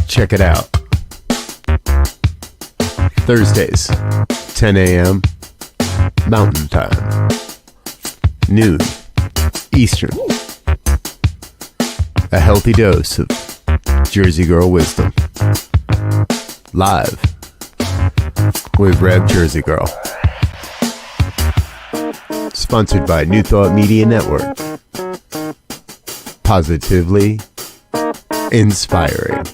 Check it out. Thursdays, 10 a.m. Mountain Time, noon Eastern. A healthy dose of Jersey Girl wisdom. Live with Rev Jersey Girl. Sponsored by New Thought Media Network. Positively inspiring.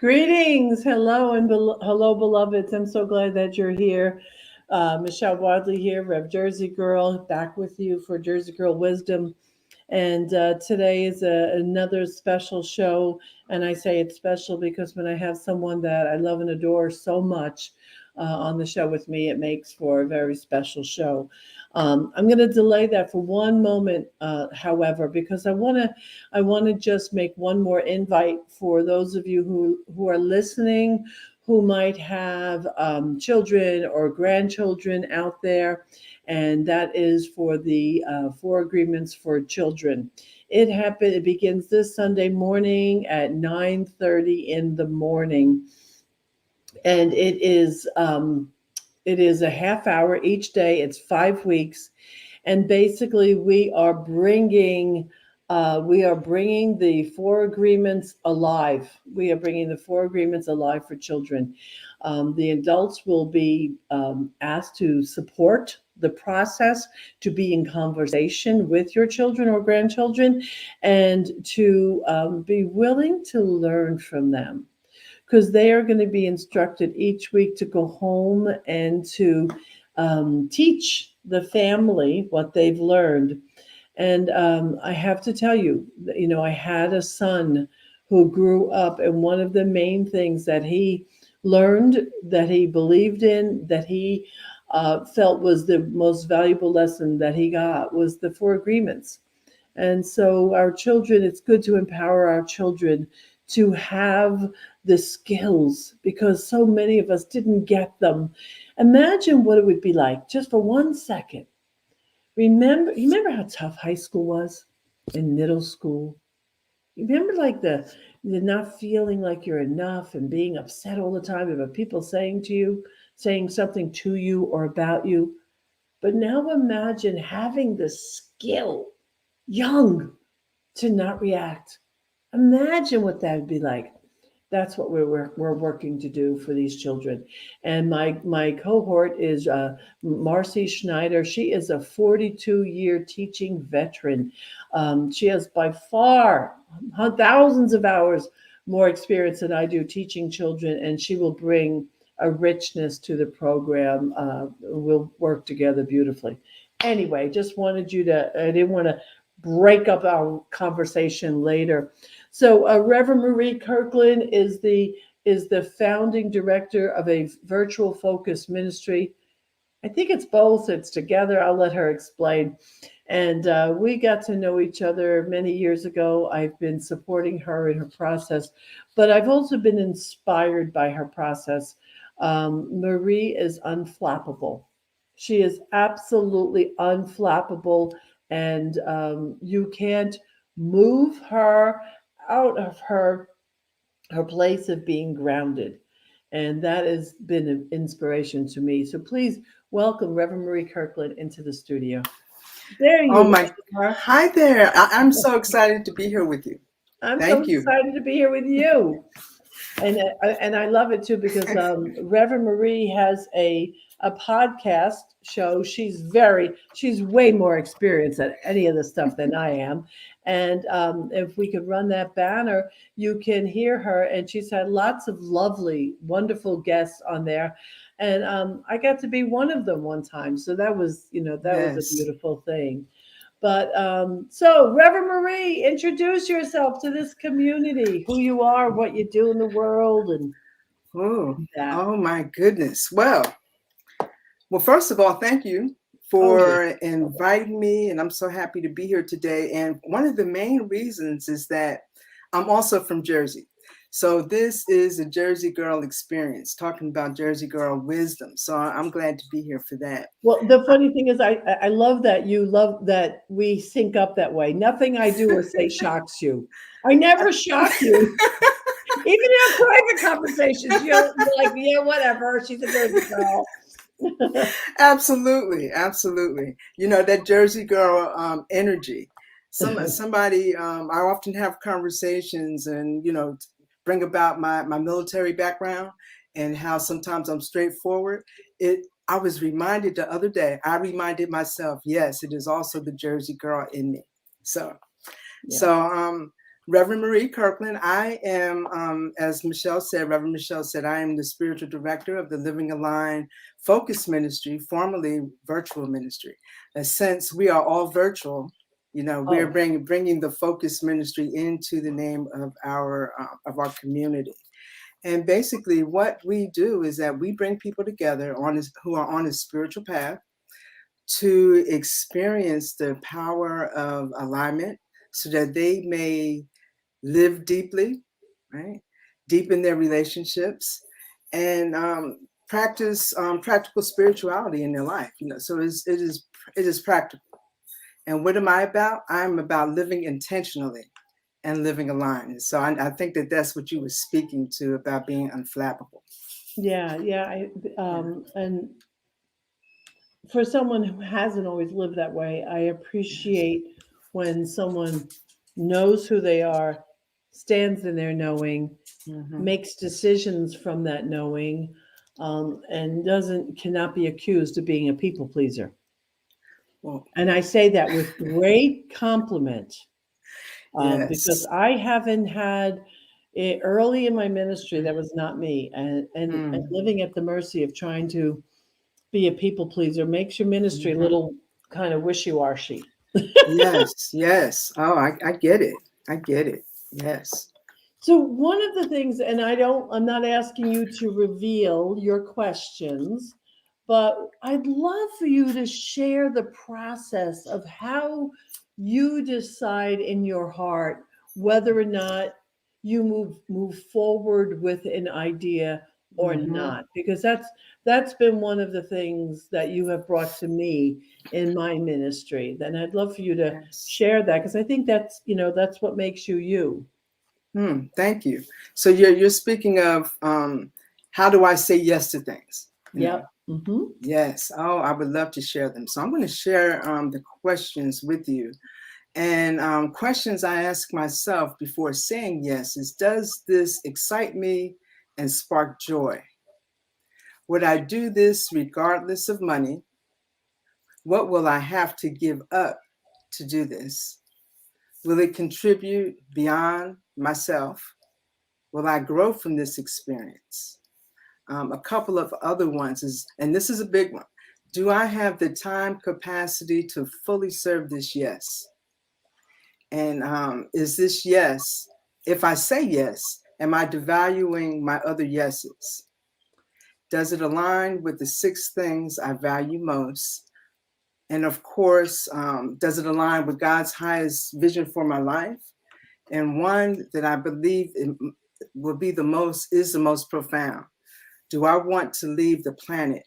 Greetings, hello, and hello, beloveds. I'm so glad that you're here. Michelle Wadleigh here, Rev Jersey Girl, back with you for Jersey Girl Wisdom. And today is another special show. And I say it's special because when I have someone that I love and adore so much on the show with me, it makes for a very special show. I'm going to delay that for one moment, however, because I want to just make one more invite for those of you who are listening, who might have children or grandchildren out there, and that is for the 4 Agreements for Children. It begins this Sunday morning at 9:30 in the morning, and it is a half hour each day. It's 5 weeks. And basically we are bringing the 4 agreements alive. We are bringing the 4 agreements alive for children. The adults will be asked to support the process, to be in conversation with your children or grandchildren, and to be willing to learn from them, because they are going to be instructed each week to go home and to teach the family what they've learned. And I have to tell you, I had a son who grew up, and one of the main things that he learned, that he believed in, that he felt was the most valuable lesson that he got, was the 4 agreements. And so our children, it's good to empower our children to have the skills, because so many of us didn't get them. Imagine what it would be like, just for 1 second. Remember how tough high school was, in middle school? Remember like the not feeling like you're enough and being upset all the time about people saying something to you or about you. But now imagine having the skill, young, to not react. Imagine what that would be like. That's what we're working to do for these children. And my cohort is Marcy Schneider. She is a 42-year teaching veteran. She has by far thousands of hours more experience than I do teaching children, and she will bring a richness to the program. We'll work together beautifully. Anyway, just wanted you to, I didn't want to break up our conversation later. So Reverend Marie Kirkland is the founding director of a virtual focus ministry. I think it's both. It's together. I'll let her explain. And we got to know each other many years ago. I've been supporting her in her process, but I've also been inspired by her process. Marie is unflappable. She is absolutely unflappable, and you can't move her out of her place of being grounded. And that has been an inspiration to me. So please welcome Reverend Marie Kirkland into the studio. There you are. Hi there. I'm so excited to be here with you. Thank you. Excited to be here with you. And I love it too, because Reverend Marie has a podcast show. She's way more experienced at any of the stuff than I am. And if we could run that banner, you can hear her. And she's had lots of lovely, wonderful guests on there. And I got to be one of them one time. So that was, that was a beautiful thing. But so Reverend Marie, introduce yourself to this community, who you are, what you do in the world. And Oh, that. oh my goodness. Well, first of all, thank you Oh, for inviting me, and I'm so happy to be here today. And one of the main reasons is that I'm also from Jersey. So this is a Jersey girl experience, talking about Jersey girl wisdom. So I'm glad to be here for that. well, the funny thing is, I love that you love that we sync up that way. Nothing I do or say shocks you. I never shock you. Even in our private conversations, you're like, yeah, whatever. She's a Jersey girl. Absolutely, absolutely. You know that Jersey girl energy. Somebody. I often have conversations, and bring about my military background and how sometimes I'm straightforward. It. I was reminded the other day. I reminded myself, yes, it is also the Jersey girl in me. So, Yeah. so, Reverend Marie Kirkland, I am, as Reverend Michelle said, I am the spiritual director of the Living Aligned Focus Ministry, formerly Virtual Ministry. And since we are all virtual, we are Oh, bringing the Focus Ministry into the name of our community. And basically, what we do is that we bring people together who are on a spiritual path to experience the power of alignment so that they may live deeply, right? Deepen their relationships and practice practical spirituality in their life. So it is practical. And what am I about? I'm about living intentionally and living aligned. So I think that that's what you were speaking to about being unflappable. yeah, yeah. Yeah. And for someone who hasn't always lived that way, I Yes. appreciate when someone knows who they are, stands in their knowing, Mm-hmm. makes decisions from that knowing, and doesn't cannot be accused of being a people pleaser. Well, And I say that with great compliment, because yes. I haven't had it early in my ministry. That was not me, and Mm. living at the mercy of trying to be a people pleaser makes your ministry a Mhm. little kind of wishy-washy. Yes, yes. Oh, I get it. I get it. Yes. So one of the things, and I'm not asking you to reveal your questions, but I'd love for you to share the process of how you decide in your heart whether or not you move forward with an idea or Mm-hmm. not, because that's been one of the things that you have brought to me in my ministry. Then I'd love for you to Yes. share that, because I think that's what makes you you. Thank you. So you're speaking of how do I say yes to things? Yep. Hmm. Yes. Oh, I would love to share them. So I'm going to share the questions with you. And questions I ask myself before saying yes is, does this excite me and spark joy? Would I do this regardless of money? What will I have to give up to do this? Will it contribute beyond myself? Will I grow from this experience? A couple of other ones is, and this is a big one. Do I have the time capacity to fully serve this yes? And is this yes? If I say yes, am I devaluing my other yeses? Does it align with the 6 things I value most? And of course, does it align with God's highest vision for my life? And one that I believe will be is the most profound. Do I want to leave the planet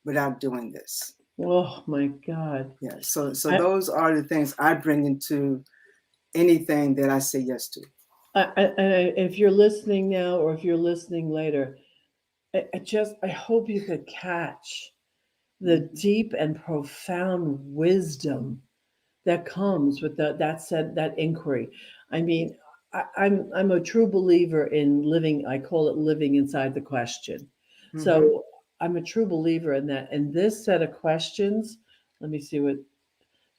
without doing this? Oh my God. Yeah. So I, those are the things I bring into anything that I say yes to. if you're listening now or if you're listening later, I hope you could catch the Mhm. deep and profound wisdom that comes with that inquiry. I mean, I'm a true believer in living. I call it living inside the question. Mhm. So I'm a true believer in that. And this set of questions, let me see what.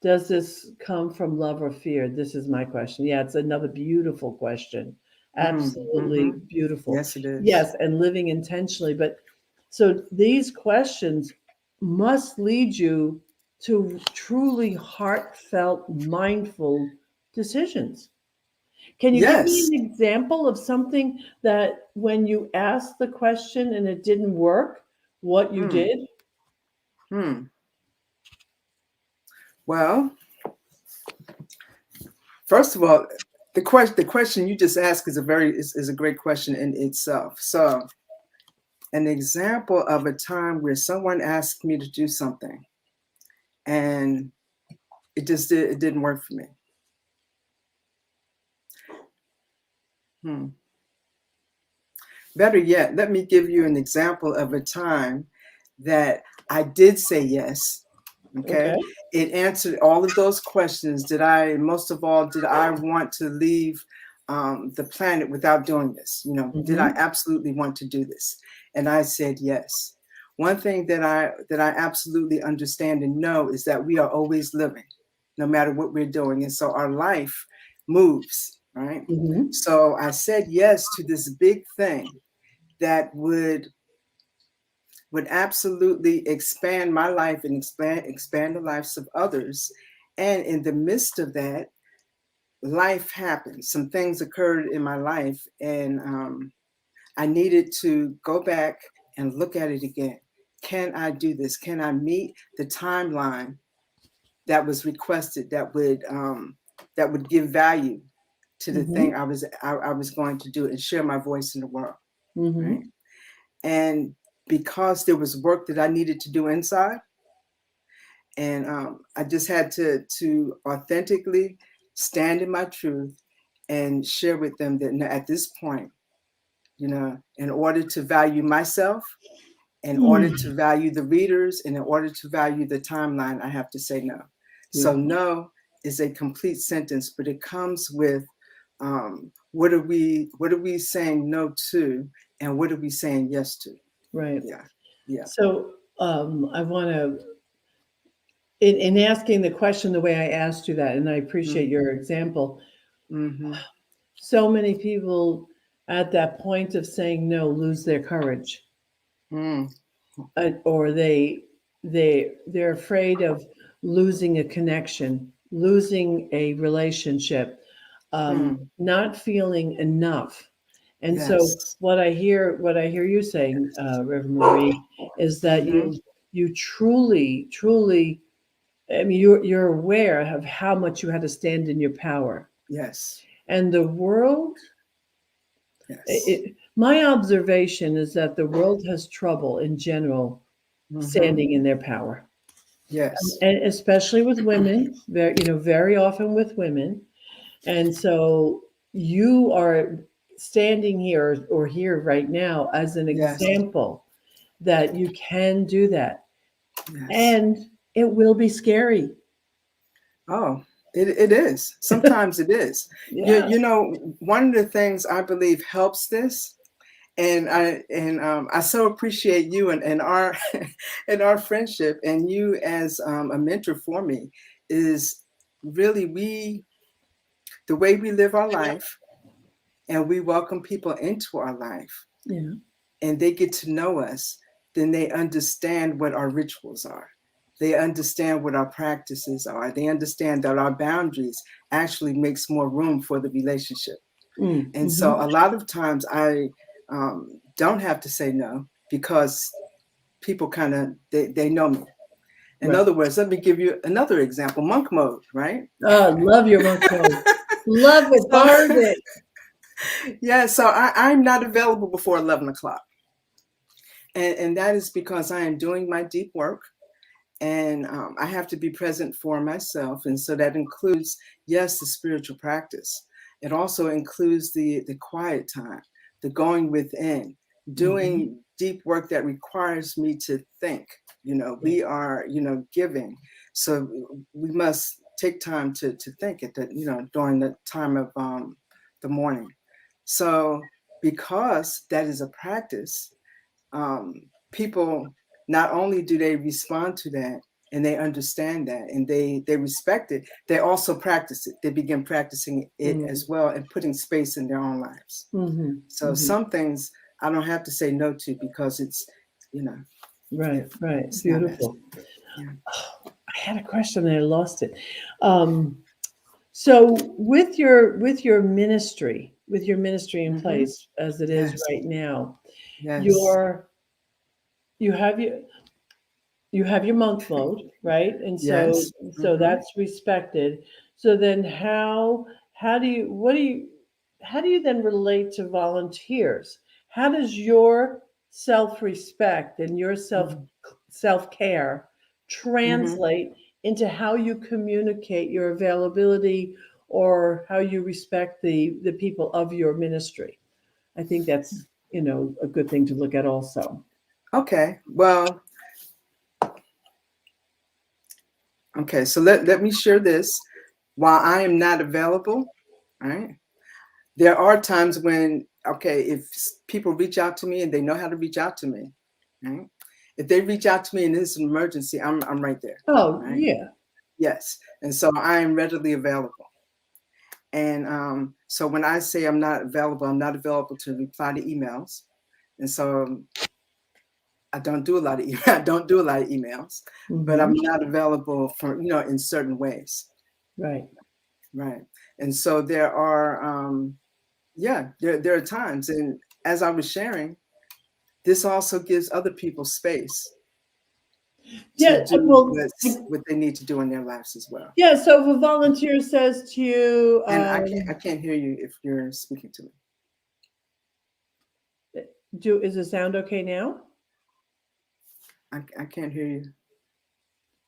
Does this come from love or fear? This is my question. Yeah, it's another beautiful question. Absolutely Mhm. beautiful. Yes, it is. Yes, and living intentionally. But so these questions must lead you to truly heartfelt, mindful decisions. Can you give me Yes. an example of something that when you asked the question and it didn't work, what you Hmm. did? Hmm. Well, first of all, the question you just asked is a great question in itself. So, an example of a time where someone asked me to do something and it didn't work for me. Hmm. Better yet, let me give you an example of a time that I did say yes. Okay. Okay. It answered all of those questions. Most of all, did I want to leave the planet without doing this? Did I Hmm. absolutely want to do this? And I said yes. One thing that I absolutely understand and know is that we are always living, no matter what we're doing. And so our life moves, right? Hmm. So I said yes to this big thing that would absolutely expand my life and expand the lives of others. And in the midst of that, life happened. Some things occurred in my life, and I needed to go back and look at it again. Can I do this? Can I meet the timeline that was requested that would give value to the thing Hmm. I was going to do and share my voice in the world, right? Hmm. And because there was work that I needed to do inside, and I just had to authentically stand in my truth and share with them that at this point, in order to value myself, in order to value the readers, and in order to value the timeline, I have to say no. So Beautiful. no is a complete sentence, but it comes with what are we saying no to, and what are we saying yes to? Right. Yeah, yeah. So I want to, in asking the question the way I asked you that, and I appreciate your example. Mm-hmm. So many people at that point of saying no lose their courage, Mm, or they're afraid of losing a connection, losing a relationship, mm, not feeling enough. And so yes. what I hear you saying, Reverend Marie, is that Mm-hmm. you truly, I mean, you're aware of how much you had to stand in your power. Yes. And the world, Yes. my observation is that the world has trouble in general Mm-hmm. standing in their power, Yes. and especially with women, very often with women. And so you are standing here or here right now as an Yes. example that you can do that. Yes. And it will be scary. Oh, it is. Sometimes it is. You, Yeah. you know, one of the things I believe helps this, and I so appreciate you and our and our friendship, and you as a mentor for me, is really the way we live our life, and we welcome people into our life, Yeah. and they get to know us, then they understand what our rituals are. They understand what our practices are. They understand that our boundaries actually makes more room for the relationship. And so Mm-hmm. a lot of times I don't have to say no because people kind of, they know me. In Right. other words, let me give you another example, monk mode, right? Oh, love your monk mode. Love it. So, Borrowed it. yeah, so I'm not available before 11 o'clock. And that is because I am doing my deep work, and I have to be present for myself. And so that includes, yes, the spiritual practice. It also includes the quiet time, the going within, Mm-hmm. doing deep work that requires me to think. Yeah. We are, giving. So we must take time to think at the, during the time of the morning. So because that is a practice, people, not only do they respond to that and they understand that and they respect it, they also practice it. They begin practicing it Mm-hmm. as well and putting space in their own lives. So Mm-hmm. some things I don't have to say no to because it's, yeah, Right. Right. it's not as, Beautiful. yeah. I had a question and I lost it. Um, So with your ministry, in Mhm. place as it is Yes. right now, Yes. your you have your month mode, right? And Yes. so Mhm. that's respected. So then how do you what do you how do you then relate to volunteers? How does your self-respect and your Mhm. self-care Mhm. translate into how you communicate your availability or how you respect the people of your ministry? I think that's, a good thing to look at also. Okay. Well, okay. So let me share this. While I am not available, all right, there are times when, okay, if people reach out to me and they know how to reach out to me, right? If they reach out to me and it's an emergency, I'm right there, Oh, right? yeah. Yes. And so I am readily available. And so when I say I'm not available to reply to emails. And so I don't do a lot of I don't do a lot of emails, but I'm Mhm. not available for, in certain ways. Right. Right. And so there are, yeah, there are times. And as I was sharing, this also gives other people space to Yeah, do well, what they need to do in their lives as well. yeah, so if a volunteer says to you, And I can't hear you if you're speaking to me. is the sound okay now? I can't hear you.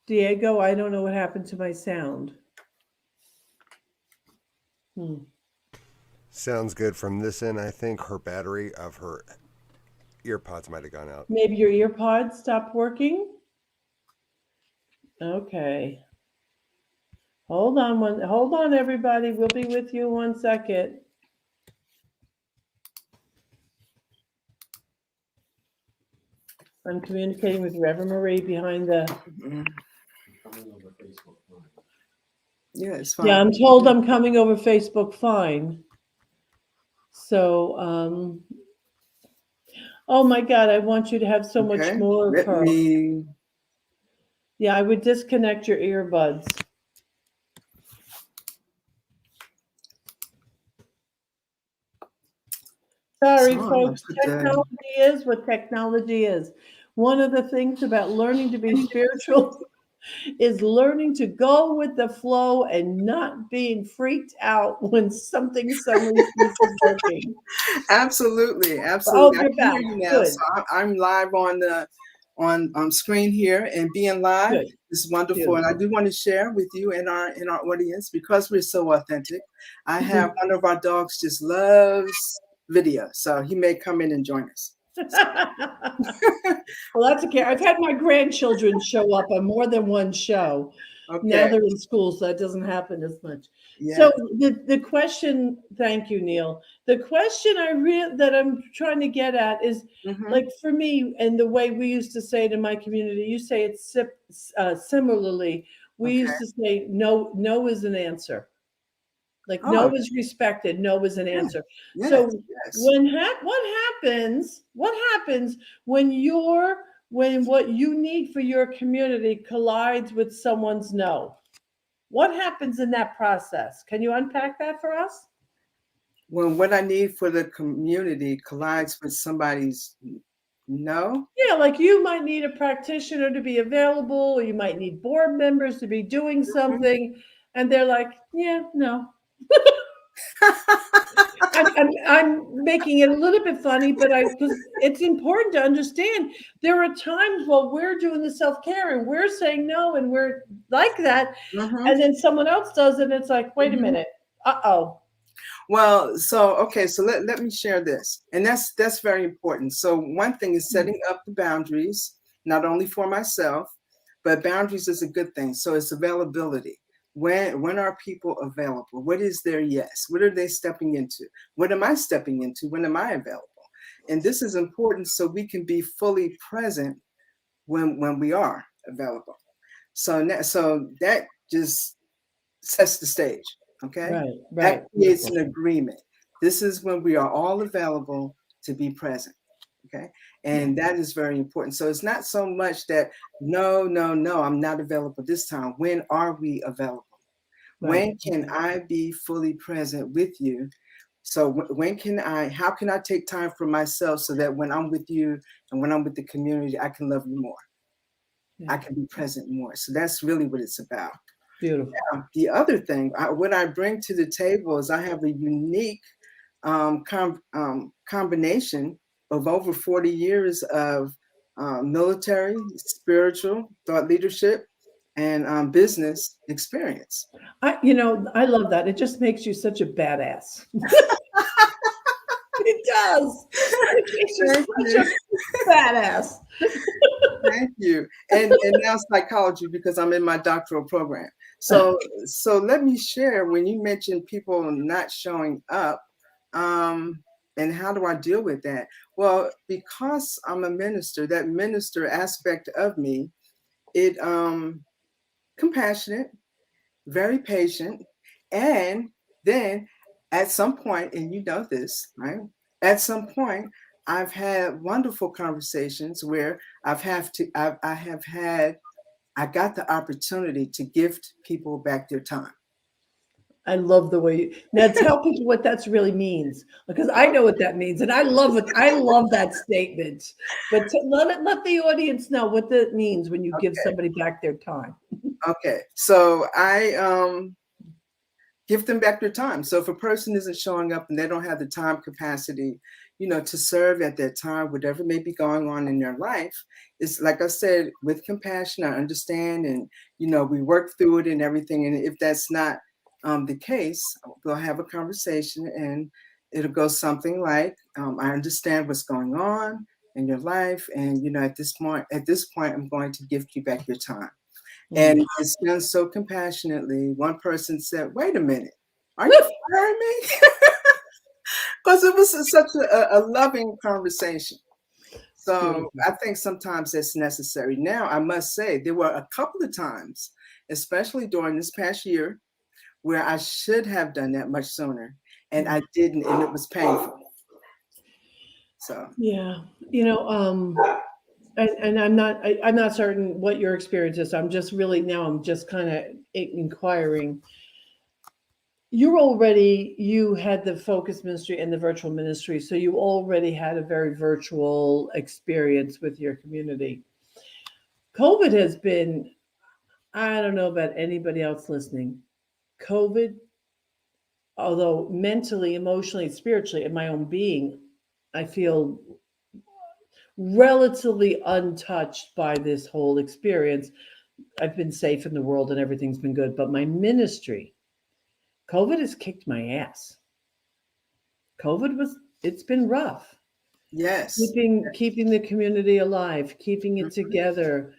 Diego, I don't know what happened to my sound. Hmm. Sounds good from this end. I think her battery of her earpods might have gone out. Maybe your ear pods stopped working? Okay. Hold on, everybody. We'll be with you in 1 second. I'm communicating with Reverend Marie behind the. Mhm. Yeah, it's Yeah, fine. I'm told I'm coming over Facebook fine. So, oh my God, I want you to have so much Okay. more of Let her. me. Yeah, I would disconnect your earbuds. So Sorry, I'm gonna folks. put the. Technology is what technology is. One of the things about learning to be spiritual is learning to go with the flow and not being freaked out when something suddenly ceases working. Absolutely, Oh, absolutely. I you're can hear back. you now. So Good, I'm live on the on screen here, and being live good, is wonderful. And I beautiful. do want to share with you and our audience, because we're so authentic. I have one of our dogs just loves video, so he may come in and join us. Well, that's okay. I've had my grandchildren show up on more than one show. Now Okay. they're in school, so that doesn't happen as much. So Yes. the question, thank you, Neil. The question that I'm trying to get at is, Mm-hmm. like, for me, and the way we used to say it in my community, you say it similarly. We Okay. used to say no. No is an answer. Like no Oh, is respected, no is an yes, answer. yes, So yes. what happens when when what you need for your community collides with someone's no? What happens in that process? Can you unpack that for us? When what I need for the community collides with somebody's no. Yeah, like you might need a practitioner to be available, or you might need board members to be doing something, and they're like, yeah, no. I'm making it a little bit funny, but because it's important to understand there are times while we're doing the self care and we're saying no and we're like that, Mm-hmm. and then someone else does it, and it's like, wait a Mm-hmm. minute, uh-oh. Well, so okay, so let me share this. And that's very important. So one thing is setting up the boundaries, not only for myself, but boundaries is a good thing. So it's availability. When are people available? What is their yes? What are they stepping into? What am I stepping into? When am I available? And this is important so we can be fully present when we are available. So that just sets the stage. Okay. Right, That right, creates beautiful. an agreement. This is when we are all available to be present. Okay. Yeah. And that is very important. So it's not so much that no, no, no, I'm not available this time. When are we available? Right. When can I be fully present with you? So how can I take time for myself so that when I'm with you and when I'm with the community, I can love you more. I Yeah. can be present more. So that's really what it's about. Beautiful. The other thing, what I bring to the table is I have a unique combination of over 40 years of military, spiritual, thought leadership, and business experience. I love that. It just makes you such a badass. It does. It makes Thank you you. such a badass. Thank you. And now psychology because I'm in my doctoral program. So let me share when you mentioned people not showing up, and how do I deal with that? Well, because I'm a minister, that minister aspect of me, it compassionate, very patient, and then at some point, and you know this, right? At some point, I've had wonderful conversations where I got the opportunity to gift people back their time. I love the way you now tell people what that's really means because I know what that means and I love it. I love that statement. But let the audience know what that means when you give somebody back their time. Okay, so I give them back their time. So if a person isn't showing up and they don't have the time capacity, to serve at that time, whatever may be going on in their life, is like I said, with compassion, I understand, and we work through it and everything. And if that's not the case, we'll have a conversation, and it'll go something like, "I understand what's going on in your life, and at this point, I'm going to gift you back your time." And it's done so compassionately. One person said, "Wait a minute, are you firing me?" Because it was such a loving conversation. So I think sometimes that's necessary. Now, I must say, there were a couple of times, especially during this past year, where I should have done that much sooner, and I didn't, and it was painful. So Yeah, and I'm not certain what your experience is. I'm just really now I'm just kind of inquiring. You had the focus ministry and the virtual ministry, so you already had a very virtual experience with your community. COVID has been, I don't know about anybody else listening. COVID, although mentally, emotionally, spiritually, in my own being, I feel relatively untouched by this whole experience. I've been safe in the world and everything's been good, but my ministry, COVID has kicked my ass. It's been rough. yes, Keeping the community alive, keeping it together,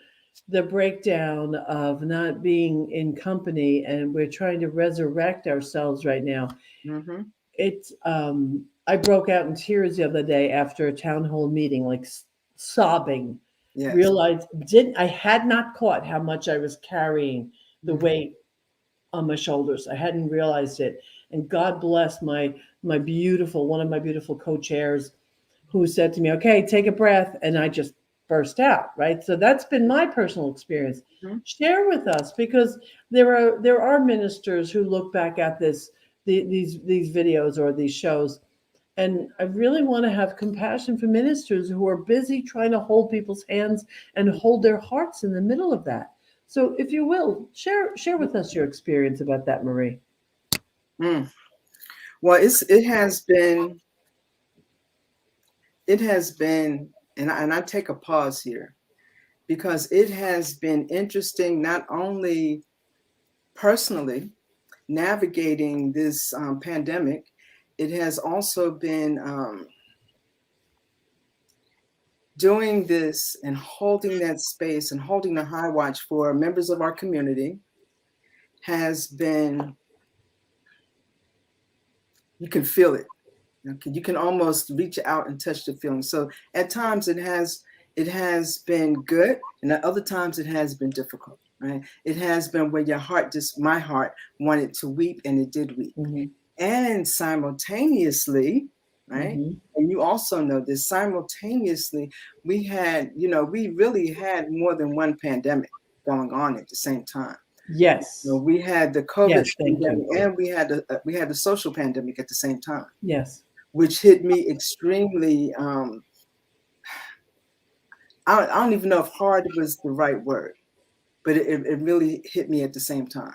the breakdown of not being in company, and we're trying to resurrect ourselves right now. mm-hmm. It's I broke out in tears the other day after a town hall meeting, like sobbing. Yes, Realized didn't I had not caught how much I was carrying the weight on my shoulders. I hadn't realized it. And God bless my beautiful one of my beautiful co-chairs who said to me, "Okay, take a breath," and I just burst out. Right. So that's been my personal experience. mm-hmm. Share with us because there are ministers who look back at these videos or these shows. And I really want to have compassion for ministers who are busy trying to hold people's hands and hold their hearts in the middle of that. So, if you will, share with us your experience about that, Marie. Mm. Well, it has been, and I take a pause here because it has been interesting, not only personally navigating this pandemic, it has also been doing this and holding that space and holding the high watch for members of our community has been, you can feel it. You can almost reach out and touch the feeling. So at times it has been good, and at other times it has been difficult. Right? It has been where my heart wanted to weep, and it did weep. Mm-hmm. And simultaneously, right? Mm-hmm. And you also know this, simultaneously, we really had more than one pandemic going on at the same time. Yes. We had the COVID Yes. Thank pandemic, you. and we had the social pandemic at the same time, Yes. which hit me extremely. I don't even know if hard was the right word, but it really hit me at the same time.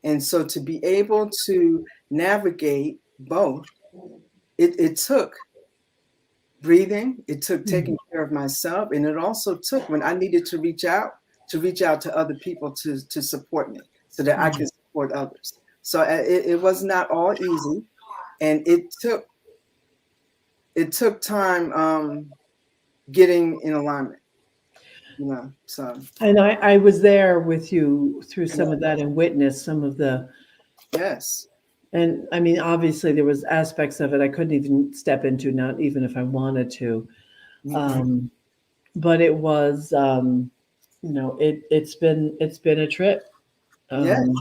And so to be able to navigate both, it took breathing, it took taking care of myself, and it also took when I needed to reach out to other people to support me so that I could support others. So it was not all easy, and it took time getting in alignment, so And I was there with you through some yeah, of that and witnessed some of the, yes. and I mean, obviously there was aspects of it I couldn't even step into, not even if I wanted to. Mhm. Um, but it was, it's been a trip. Yes, Um,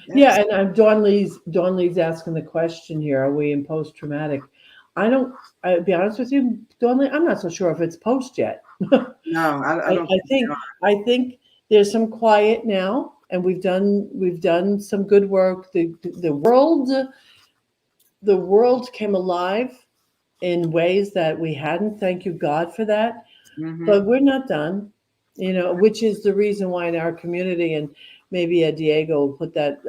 yeah, yes. and Dawn Lee's asking the question here: are we in post traumatic? I don't. I'll be honest with you, Dawn Lee. I'm not so sure if it's post yet. No, I don't I think we think are. I think there's some quiet now, and we've done some good work. The world came alive in ways that we hadn't. Thank you, God, for that. Hmm. But we're not done, which is the reason why in our community, and maybe Diego will put that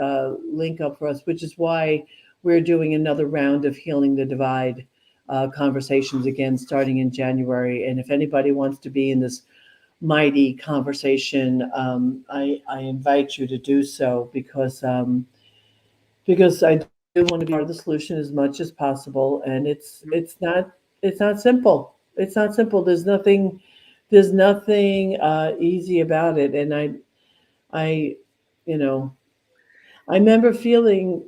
link up for us, which is why we're doing another round of Healing the Divide conversations again starting in January. And if anybody wants to be in this mighty conversation, I invite you to do so because I do want to be part of the solution as much as possible. And it's not simple. It's not simple. There's nothing easy about it. And I, you know, I remember feeling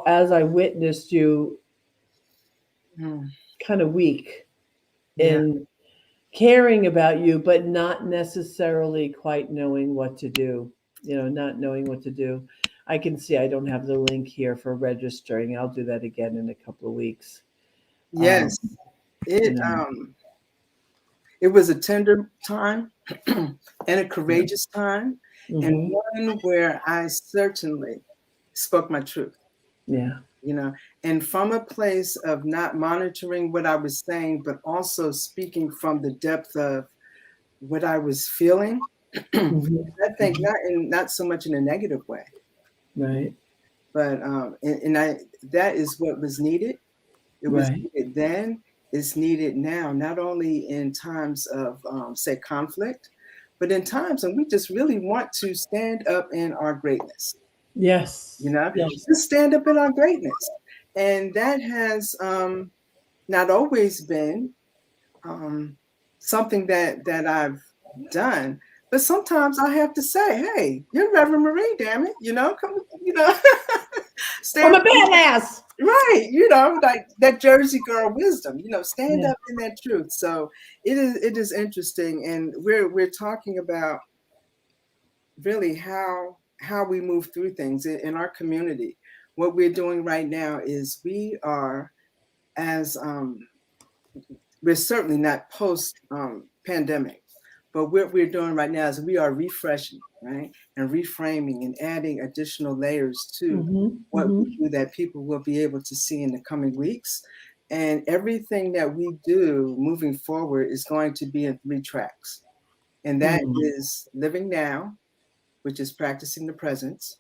as I witnessed you Mm. kind of weak Yeah. in caring about you, but not necessarily quite knowing what to do. Not knowing what to do. I can see I don't have the link here for registering. I'll do that again in a couple of weeks. Um, Yes. you It know, um it was a tender time and a courageous time, and hmm one where I certainly spoke my truth, yeah, you know, and from a place of not monitoring what I was saying, but also speaking from the depth of what I was feeling. hmm I think not so much in a negative way, right, but and I that is what was needed. It was right, needed then, it's needed now, not only in times of, say, conflict, but in times when we just really want to stand up in our greatness, yes, yes, just stand up in our greatness. And that has not always been um, something that I've done, but sometimes I have to say, hey, you're Reverend Marie, damn it, come, I'm stand a badass. right, like that Jersey girl wisdom, stand Yeah, up in that truth. So it is interesting, and we're talking about really how we move through things in our community. What we're doing right now is we are as we're certainly not post pandemic, but what we're doing right now is we are refreshing, right, and reframing and adding additional layers to hmm what hmm we do that people will be able to see in the coming weeks. And everything that we do moving forward is going to be in 3 tracks. And that is living now, which is practicing the presence,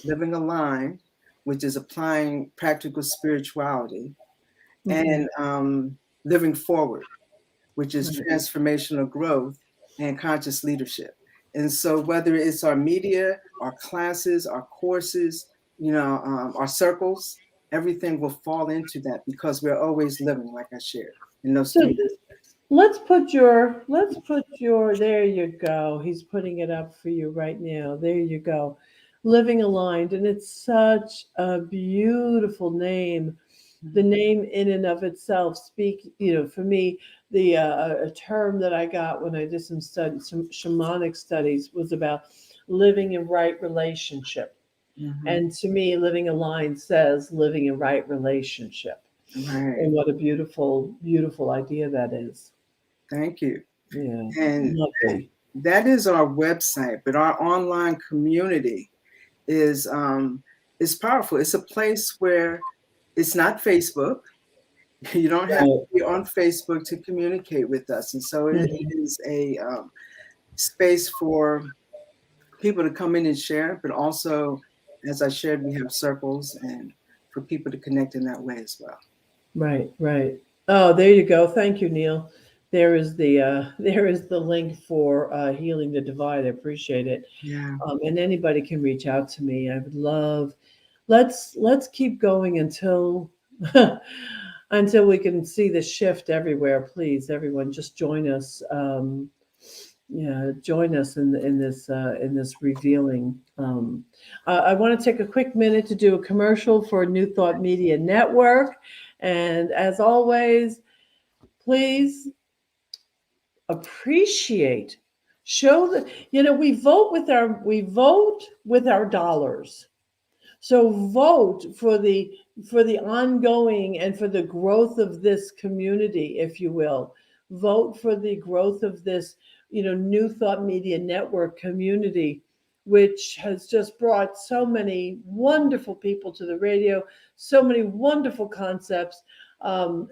living aligned, which is applying practical spirituality, hmm and living forward, which is right. transformational growth and conscious leadership. And so, whether it's our media, our classes, our courses, our circles, everything will fall into that because we're always living, like I shared, in those So 3 aspects. let's put your there you go. He's putting it up for you right now. There you go. Living aligned, and it's such a beautiful name. The name in and of itself for me, the a term that I got when I did some shamanic studies was about living in right relationship. Mhm. And to me, living aligned says living in right relationship. Right. And what a beautiful, beautiful idea that is. Thank you. Yeah, And lovely. that is our website, but our online community is powerful. It's a place where it's not Facebook. You don't have to Right. be on Facebook to communicate with us, and so it is a space for people to come in and share, but also, as I shared, we have circles and for people to connect in that way as well. Right, right. Oh, there you go. Thank you, Neil. There is the there is the link for healing the divide. I appreciate it. Yeah. And anybody can reach out to me. I would love. Let's keep going until until we can see the shift everywhere. Please, everyone, just join us. Yeah, join us in this revealing. I want to take a quick minute to do a commercial for New Thought Media Network, and as always, please appreciate, show that we vote with our dollars. So vote for the ongoing and for the growth of this community, if you will. Vote for the growth of this, New Thought Media Network community, which has just brought so many wonderful people to the radio, so many wonderful concepts.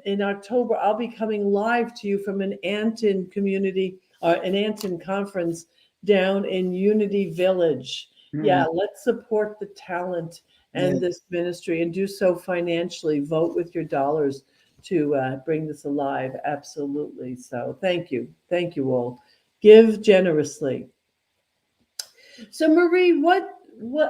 In October, I'll be coming live to you from an Anton community, an Anton conference down in Unity Village. Yeah, let's support the talent Yeah. and this ministry and do so financially. Vote with your dollars to bring this alive. Absolutely. So thank you. Thank you all. Give generously. So Marie, what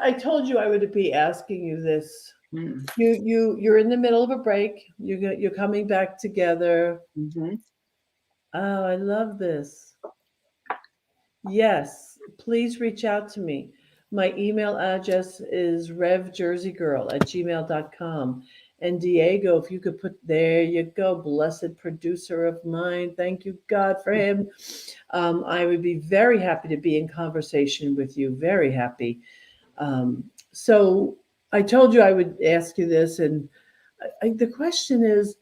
I told you I would be asking you this. Mm. You're in the middle of a break. You're coming back together. Mm-hmm. Oh, I love this. Yes, please reach out to me. My email address is revjerseygirl@gmail.com. And Diego, if you could put, there you go, blessed producer of mine. Thank you, God, for him. I would be very happy to be in conversation with you. Very happy. So I told you I would ask you this. And the question is,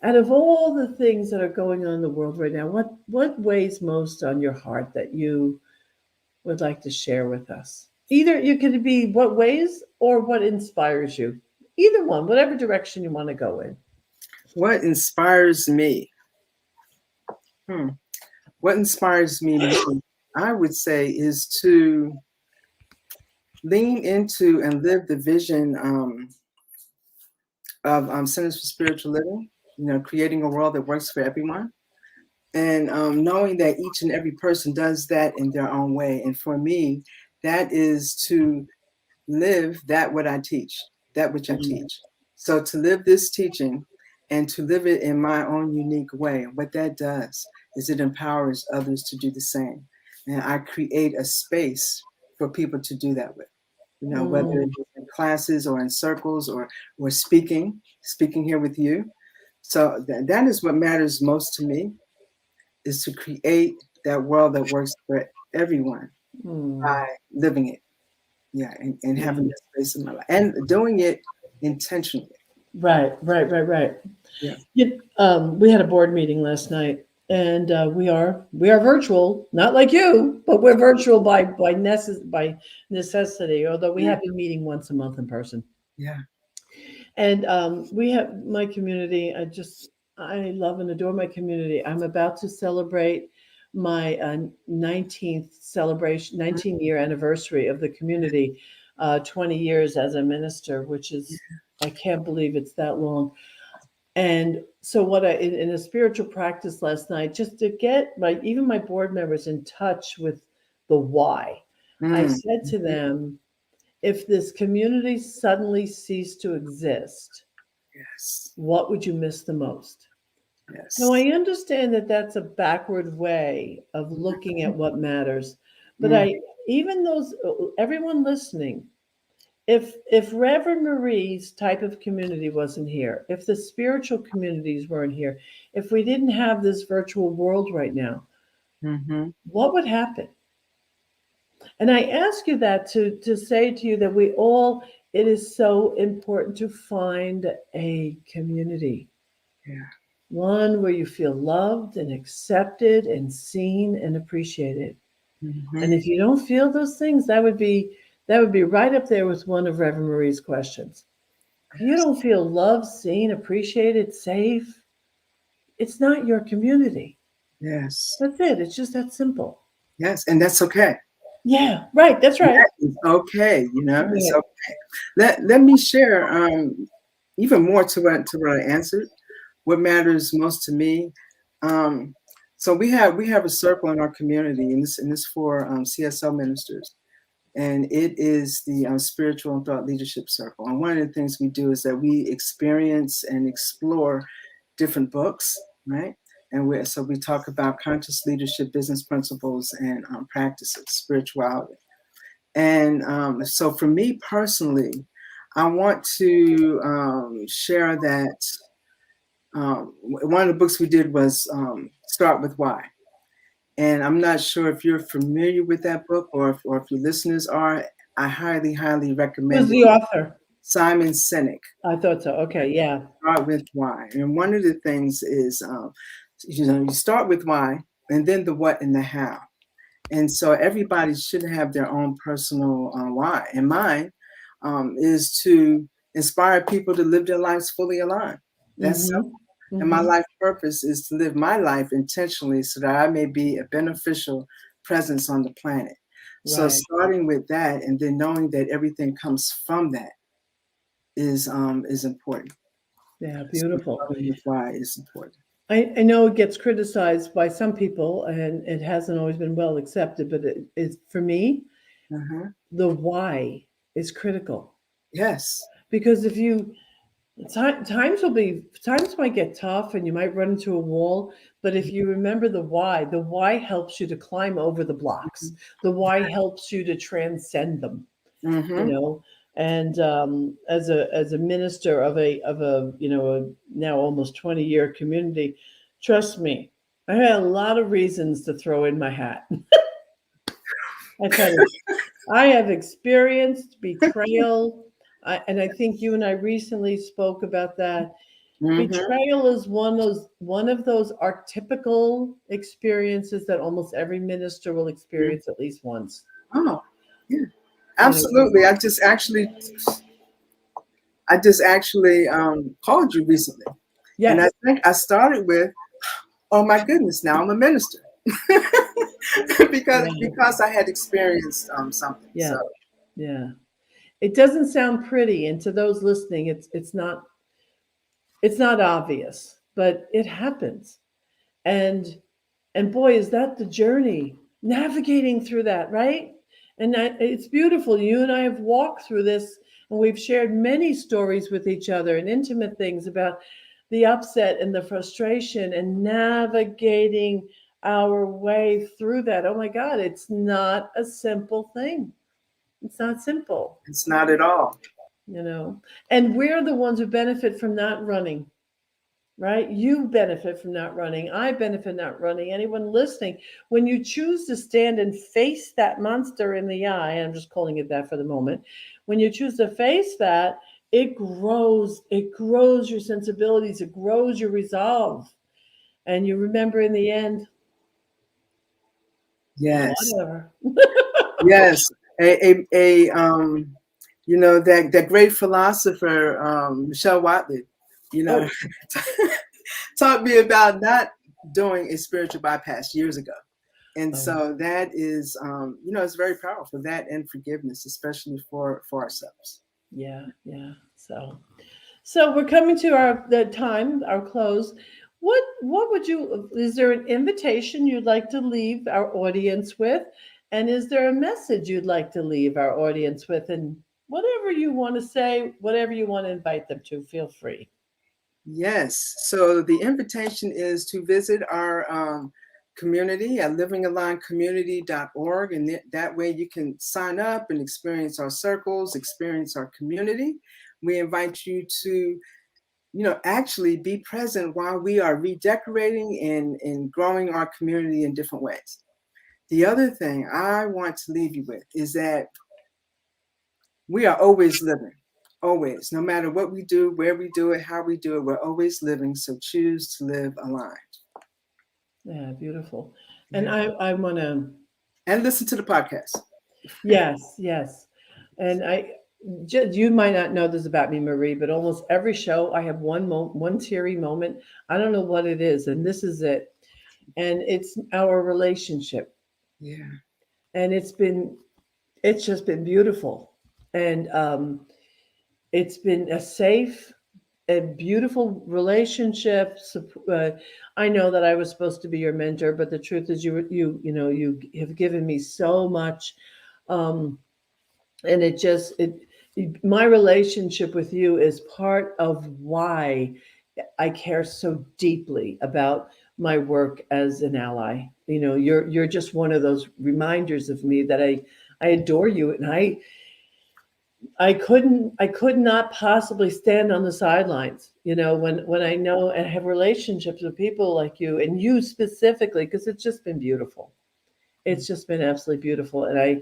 out of all the things that are going on in the world right now, what weighs most on your heart that you would like to share with us? Either you could be what weighs or what inspires you. Either one, whatever direction you want to go in. What inspires me? What inspires me most, I would say, is to lean into and live the vision of Centers for Spiritual Living, creating a world that works for everyone. And knowing that each and every person does that in their own way. And for me, that is to live that what I teach, that which I teach. So to live this teaching and to live it in my own unique way. What that does is it empowers others to do the same. And I create a space for people to do that with, whether it's in classes or in circles or speaking here with you. So that is what matters most to me, is to create that world that works for everyone by living it. Yeah, and having that space in my life and doing it intentionally. Right. Yeah. We had a board meeting last night, and we are virtual, not like you, but we're virtual by necessity. Although we have been meeting once a month in person. Yeah. And we have my community. I love and adore my community. I'm about to celebrate my 19-year anniversary of the community, 20 years as a minister, which is, I can't believe it's that long. And so what in a spiritual practice last night, just to get even my board members in touch with the why, I said to them, if this community suddenly ceased to exist, what would you miss the most? Yes. Now, I understand that that's a backward way of looking at what matters, but everyone listening, if Reverend Marie's type of community wasn't here, if the spiritual communities weren't here, if we didn't have this virtual world right now, what would happen? And I ask you that to say to you that it is so important to find a community. Yeah. One where you feel loved and accepted and seen and appreciated. And if you don't feel those things, that would be That would be right up there with one of Reverend Marie's questions. If you don't feel loved, seen, appreciated, safe, it's not your community. Yes. That's it. It's just that simple. Yes. And that's okay. Yeah, right. That's right. That is okay. You know, it's Right. okay. Let me share even more to what I answered. What matters most to me. Um, so we have a circle in our community, and this for CSL ministers, and it is the Spiritual and Thought Leadership Circle. And one of the things we do is that we experience and explore different books, right? And we talk about conscious leadership, business principles, and practices, spirituality. And so for me personally, I want to share that one of the books we did was Start With Why. And I'm not sure if you're familiar with that book or if your listeners are. I highly, highly Who's recommend the it. author? Simon Sinek. I thought so. Okay, yeah. Start with why. And one of the things is, you start with why, and then the what and the how. And so everybody should have their own personal why. And mine is to inspire people to live their lives fully aligned. That's simple. And my life purpose is to live my life intentionally so that I may be a beneficial presence on the planet. So Right. starting with that and then knowing that everything comes from that is important. Yeah, So beautiful. starting with why is important. I know it gets criticized by some people, and it hasn't always been well accepted, but it's for me, the why is critical. Yes. Because if you times might get tough and you might run into a wall, but if you remember the why helps you to climb over the blocks. The why helps you to transcend them. You know, and as a minister of a a now almost 20-year community, trust me, I had a lot of reasons to throw in my hat. I have experienced betrayal. And I think you and I recently spoke about that. Betrayal is one of those archetypical experiences that almost every minister will experience at least once. Oh, yeah. Absolutely. I just actually called you recently. And I Yes. think I started with, oh my goodness, now I'm a minister. because I had experienced something. Yeah. So Yeah. It doesn't sound pretty, and to those listening, it's not obvious, but it happens. And boy, is that the journey, navigating through that, right? And it's beautiful. You and I have walked through this, and we've shared many stories with each other and intimate things about the upset and the frustration and navigating our way through that. Oh my God, it's not a simple thing. It's not simple, it's not at all. And we're the ones who benefit from not running, right? You benefit from not running. I benefit not running. Anyone listening, when you choose to stand and face that monster in the eye, I'm just calling it that for the moment. When you choose to face that, it grows your sensibilities, it grows your resolve. And you remember in the end, Yes. whatever. Yes. That great philosopher, Michelle Wadleigh, taught me about not doing a spiritual bypass years ago. And so that is, it's very powerful, that and forgiveness, especially for ourselves. Yeah. So we're coming to our close. What would you, is there an invitation you'd like to leave our audience with? And is there a message you'd like to leave our audience with? And whatever you want to say, whatever you want to invite them to, feel free. Yes. So the invitation is to visit our community at livingalignedcommunity.org. And that way you can sign up and experience our circles, experience our community. We invite you to actually be present while we are redecorating and growing our community in different ways. The other thing I want to leave you with is that we are always living, always, no matter what we do, where we do it, how we do it, we're always living. So choose to live aligned. Yeah, beautiful. And I want to. And listen to the podcast. Yes. And you might not know this about me, Marie, but almost every show I have one teary moment. I don't know what it is, and this is it. And it's our relationship, Yeah. and it's just been beautiful, and it's been a beautiful relationship. I know that I was supposed to be your mentor, but the truth is, you have given me so much, um, and my relationship with you is part of why I care so deeply about my work as an ally. You're just one of those reminders of me that I adore you, and I could not possibly stand on the sidelines, when I know and have relationships with people like you, and you specifically, because it's just been beautiful. It's just been absolutely beautiful. And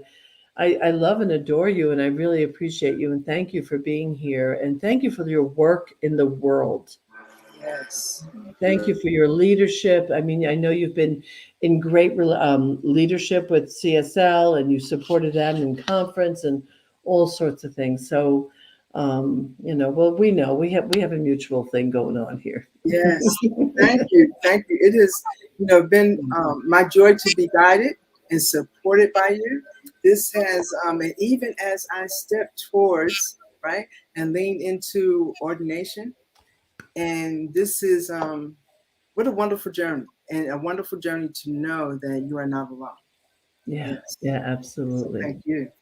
I love and adore you, and I really appreciate you, and thank you for being here, and thank you for your work in the world. Yes. Thank you for your leadership. I mean, I know you've been in great leadership with CSL, and you supported them in conference and all sorts of things. So, well, we have a mutual thing going on here. Yes. Thank you. Thank you. It has, been my joy to be guided and supported by you. This has, and even as I step towards, right, and lean into ordination, and this is, what a wonderful journey, and a wonderful journey to know that you are not alone. Yeah, Yes. yeah, So absolutely. thank you.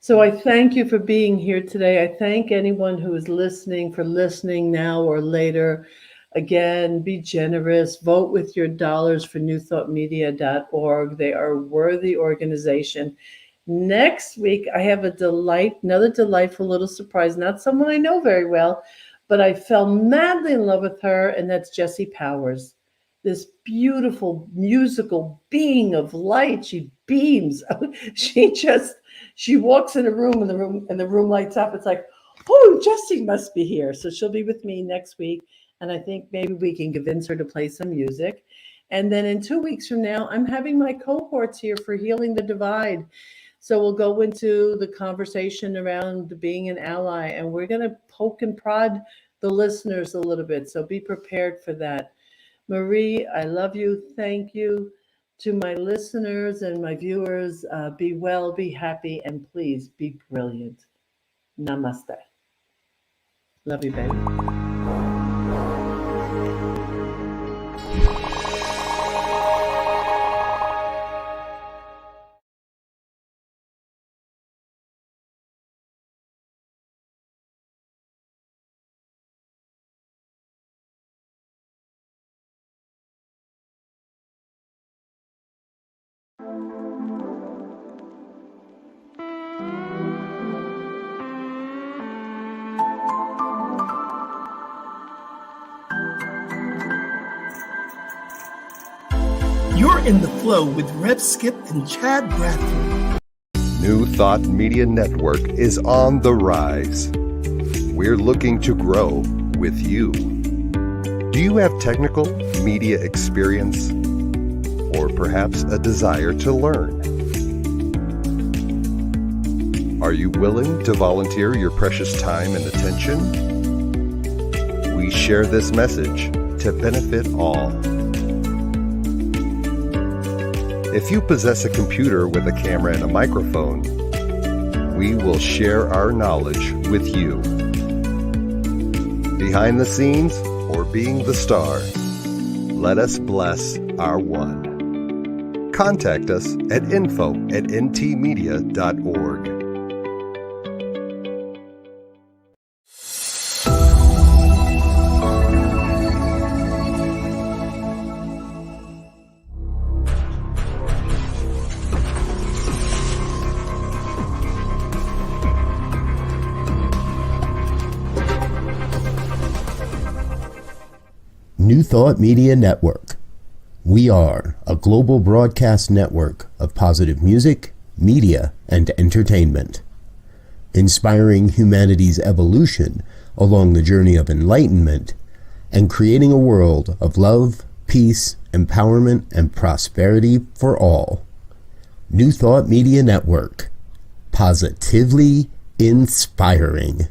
So I thank you for being here today. I thank anyone who is listening for listening now or later. Again, be generous. Vote with your dollars for newthoughtmedia.org. They are a worthy organization. Next week, I have another delightful little surprise. Not someone I know very well, but I fell madly in love with her, and that's Jessie Powers. This beautiful musical being of light. She beams. She walks in a room, and the room lights up. It's like, oh, Jessie must be here. So she'll be with me next week, and I think maybe we can convince her to play some music. And then in 2 weeks from now, I'm having my cohorts here for Healing the Divide. So we'll go into the conversation around being an ally, and we're going to poke and prod the listeners a little bit. So be prepared for that. Marie, I love you. Thank you. To my listeners and my viewers, be well, be happy, and please be brilliant. Namaste. Love you, baby. You're in the flow with Rev Skip and Chad Bradford. New Thought Media Network is on the rise. We're looking to grow with you. Do you have technical media experience, or perhaps a desire to learn? Are you willing to volunteer your precious time and attention? We share this message to benefit all. If you possess a computer with a camera and a microphone, we will share our knowledge with you. Behind the scenes or being the star, let us bless our one. Contact us at info@ntmedia.org. New Thought Media Network. We are a global broadcast network of positive music, media, and entertainment, inspiring humanity's evolution along the journey of enlightenment and creating a world of love, peace, empowerment, and prosperity for all. New Thought Media Network. positively inspiring.